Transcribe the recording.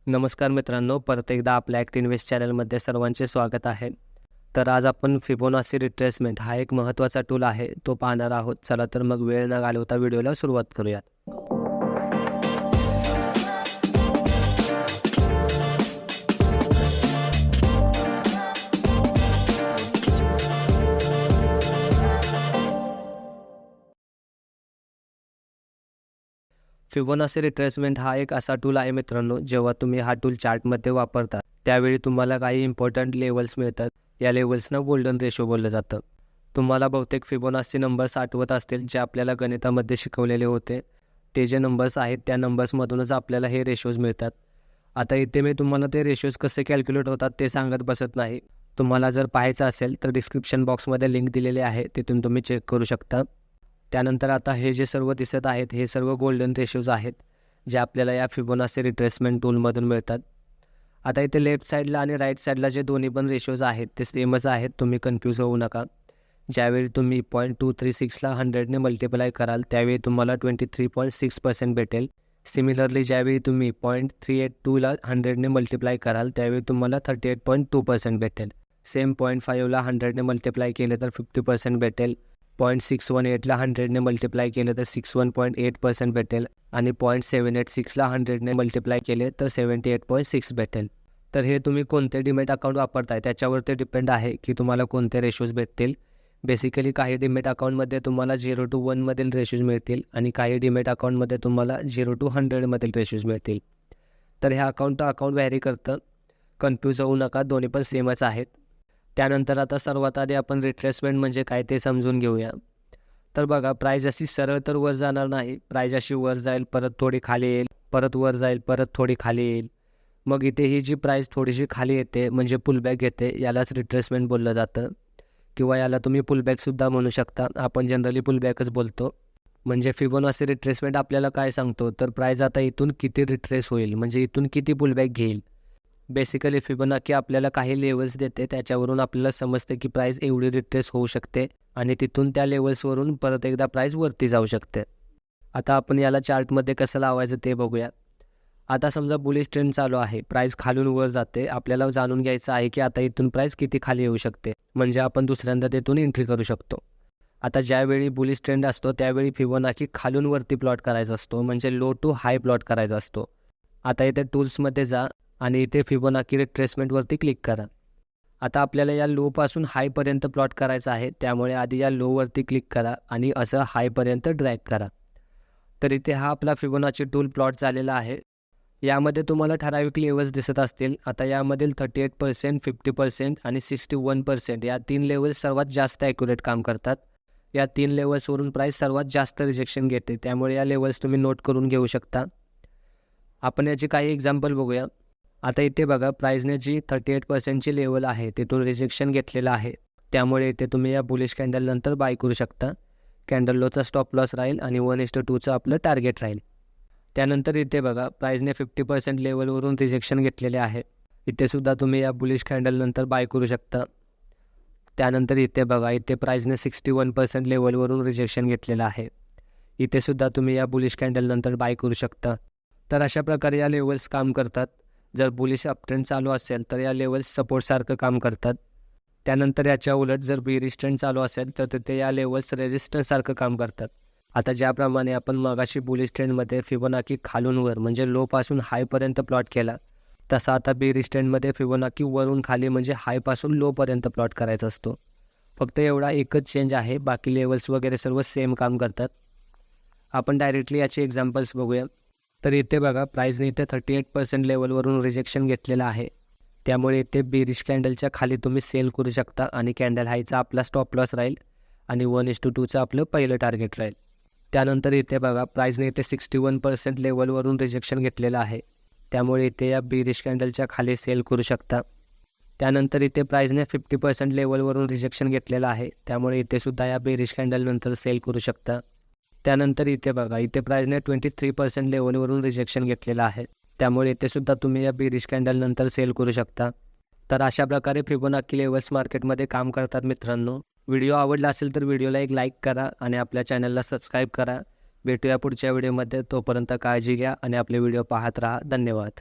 नमस्कार मित्रांनो, परत एकदा आपल्या ॲक्ट इन्व्हेस्ट चॅनलमध्ये सर्वांचे स्वागत आहे. तर आज आपण फिबोनाची रिट्रेसमेंट हा एक महत्त्वाचा टूल आहे, तो पाहणार आहोत. चला तर मग वेळ न घालवता व्हिडिओला सुरुवात करूयात. फिबोनाची रिट्रेसमेंट हा एक असा टूल आहे मित्रांनो, जेव्हा तुम्ही हा टूल चार्टमध्ये वापरता त्यावेळी तुम्हाला काही इम्पॉर्टंट लेवल्स मिळतात. या लेवल्सना गोल्डन रेशो बोललं जातं. तुम्हाला बहुतेक फिबोनाची नंबर्स आठवत असतील, जे आपल्याला गणितामध्ये शिकवलेले होते. ते जे नंबर्स आहेत त्या नंबर्समधूनच आपल्याला हे रेशोज मिळतात. आता इथे मी तुम्हाला ते रेशोज कसे कॅल्क्युलेट होतात ते सांगत बसत नाही. तुम्हाला जर पाहायचं असेल तर डिस्क्रिप्शन बॉक्समध्ये लिंक दिलेली आहे, तिथून तुम्ही चेक करू शकता. त्यानंतर आता हे जे सर्व दिसत आहेत हे सर्व गोल्डन रेशोज आहेत, जे आपल्याला या फिबोनाची रिट्रेसमेंट टूलमधून मिळतात. आता इथे लेफ्ट साईडला आणि राईट साईडला जे दोन्ही पण रेशोज आहेत ते सेमच आहेत, तुम्ही कन्फ्यूज होऊ नका. ज्यावेळी तुम्ही 0.236ला 100ने मल्टिप्लाय कराल त्यावेळी तुम्हाला 23.6% भेटेल. सिमिलरली ज्यावेळी तुम्ही 0.382ला 100ने मल्टिप्लाय कराल त्यावेळी तुम्हाला 38.2% भेटेल. सेम 0.5ला 100ने मल्टिप्लाय केले तर 50% भेटेल. 0.618ला 100ने मल्टिप्लाय केले तर 61.8% भेटेल आणि 0.786ला 100ने मल्टिप्लाय केले तर 78.6 भेटेल. तर हे तुम्ही कोणते डीमॅट अकाउंट वापरताय त्याच्यावरती डिपेंड आहे की तुम्हाला कोणते रेशोज भेटतील. बेसिकली काही डीमॅट अकाउंटमध्ये तुम्हाला 0 to 1 मधील रेशोज मिळतील आणि काही डीमॅट अकाउंटमध्ये तुम्हाला 0 to 100 मधील रेशोज मिळतील. तर हे अकाउंट व्हॅरी करतं, कन्फ्यूज होऊ नका, दोन्ही पण सेमच आहेत. त्यानंतर आता सर्वात आधी आपण रिट्रेसमेंट म्हणजे काय ते समजून घेऊया. तर बघा, प्राईज अशी सरळ तर वर जाणार नाही. प्राईज अशी वर जाईल, परत थोडी खाली येईल, परत वर जाईल, परत थोडी खाली येईल. मग इथे ही जी प्राईज थोडीशी खाली येते म्हणजे पुलबॅक येते, यालाच रिट्रेसमेंट बोललं जातं. किंवा याला तुम्ही पुलबॅकसुद्धा म्हणू शकता. आपण जनरली पुलबॅकच बोलतो. म्हणजे फिबोनाची रिट्रेसमेंट आपल्याला काय सांगतो, तर प्राईज आता इथून किती रिट्रेस होईल, म्हणजे इथून किती पुलबॅक घेईल. बेसिकली फिबोनाची आपल्याला काही लेवल्स देते, त्याच्यावरून आपल्याला समजते की प्राईज एवढी रिट्रेस होऊ शकते आणि तिथून त्या लेवल्सवरून परत एकदा प्राईज वरती जाऊ शकते. आता आपण याला चार्टमध्ये कसं लावायचं ते बघूया. आता समजा बुलिश ट्रेंड चालू आहे, प्राईज खालून वर जाते. आपल्याला जाणून घ्यायचं आहे की आता इथून प्राईज किती खाली येऊ शकते, म्हणजे आपण दुसऱ्यांदा तिथून एंट्री करू शकतो. आता ज्यावेळी बुलिश ट्रेंड असतो त्यावेळी फिबोनाची खालून वरती प्लॉट करायचा असतो, म्हणजे लो टू हाय प्लॉट करायचा असतो. आता इथे टूल्समध्ये जा आणि इथे फिबोनाची रिट्रेसमेंटवरती क्लिक करा. आता आपल्याला या लोपासून हायपर्यंत प्लॉट करायचा आहे, त्यामुळे आधी या लोवरती क्लिक करा आणि असं हायपर्यंत ड्रॅग करा. तर इथे हा आपला फिबोनाची टूल प्लॉट झालेला आहे. यामध्ये तुम्हाला ठराविक लेवल्स दिसत असतील. आता यामधील 38%, 50% आणि 61% या 3 लेवल्स सर्वात जास्त ॲक्युरेट काम करतात. या 3 लेवल्सवरून प्राईस सर्वात जास्त रिजेक्शन घेते, त्यामुळे या लेवल्स तुम्ही नोट करून घेऊ शकता. आपण याची काही एक्झाम्पल बघूया. आता इथे बघा, प्राईजने जी 38%ची लेवल आहे तिथून रिजेक्शन घेतलेलं आहे, त्यामुळे इथे तुम्ही या बुलिश कॅन्डलनंतर बाय करू शकता. कॅन्डल लोचा स्टॉप लॉस राहील आणि 1:2चं आपलं टार्गेट राहील. त्यानंतर इथे बघा, प्राईजने 50% लेवलवरून रिजेक्शन घेतलेले आहे. इथेसुद्धा तुम्ही या बुलिश कॅन्डलनंतर बाय करू शकता. त्यानंतर इथे बघा, इथे प्राईजने 61% लेवलवरून रिजेक्शन घेतलेलं आहे. इथेसुद्धा तुम्ही या बुलिश कॅन्डलनंतर बाय करू शकता. तर अशा प्रकारे या लेवल्स काम करतात. जर बुलिश अपट्रेंड चालू असेल तर या लेवल्स सपोर्टसारखं काम करतात. त्यानंतर याच्या उलट जर बेरिश ट्रेंड चालू असेल तर तिथे या लेवल्स रेजिस्टन्ससारखं काम करतात. आता ज्याप्रमाणे आपण मगाशी बुलिश ट्रेंडमध्ये फिबोनाची खालून वर म्हणजे लोपासून हायपर्यंत प्लॉट केला, तसा आता बेरिश ट्रेंडमध्ये फिबोनाची वरून खाली म्हणजे हायपासून लोपर्यंत प्लॉट करायचा असतो. फक्त एवढा एकच चेंज आहे, बाकी लेवल्स वगैरे सर्व सेम काम करतात. आपण डायरेक्टली याचे एक्झाम्पल्स बघूया. तर इथे बघा, प्राईजने इथे 38% लेवलवरून रिजेक्शन घेतलेलं आहे, त्यामुळे इथे बेरिश कॅन्डलच्या खाली तुम्ही सेल करू शकता आणि कॅन्डल हायचा आपला स्टॉप लॉस राहील आणि 1:2चं आपलं पहिलं टार्गेट राहील. त्यानंतर इथे बघा, प्राईजने इथे 61% लेवलवरून रिजेक्शन घेतलेलं आहे, त्यामुळे इथे या बेरिश कॅन्डलच्या खाली सेल करू शकता. त्यानंतर इथे प्राईजने 50% लेवलवरून रिजेक्शन घेतलेलं आहे, त्यामुळे इथेसुद्धा या बेरिश कॅन्डलनंतर सेल करू शकता. त्यानंतर इथे बघा, इथे प्राईजने 23% लेवलवरून रिजेक्शन घेतलेलं आहे, त्यामुळे इथेसुद्धा तुम्ही या बेरिश कॅन्डलनंतर सेल करू शकता. तर अशा प्रकारे फिबोनाची लेवल्स मार्केटमध्ये काम करतात मित्रांनो. व्हिडिओ आवडला असेल तर व्हिडिओला एक लाईक करा आणि आपल्या चॅनलला सबस्क्राईब करा. भेटूया पुढच्या व्हिडिओमध्ये. तोपर्यंत काळजी घ्या आणि आपले व्हिडिओ पाहत राहा. धन्यवाद.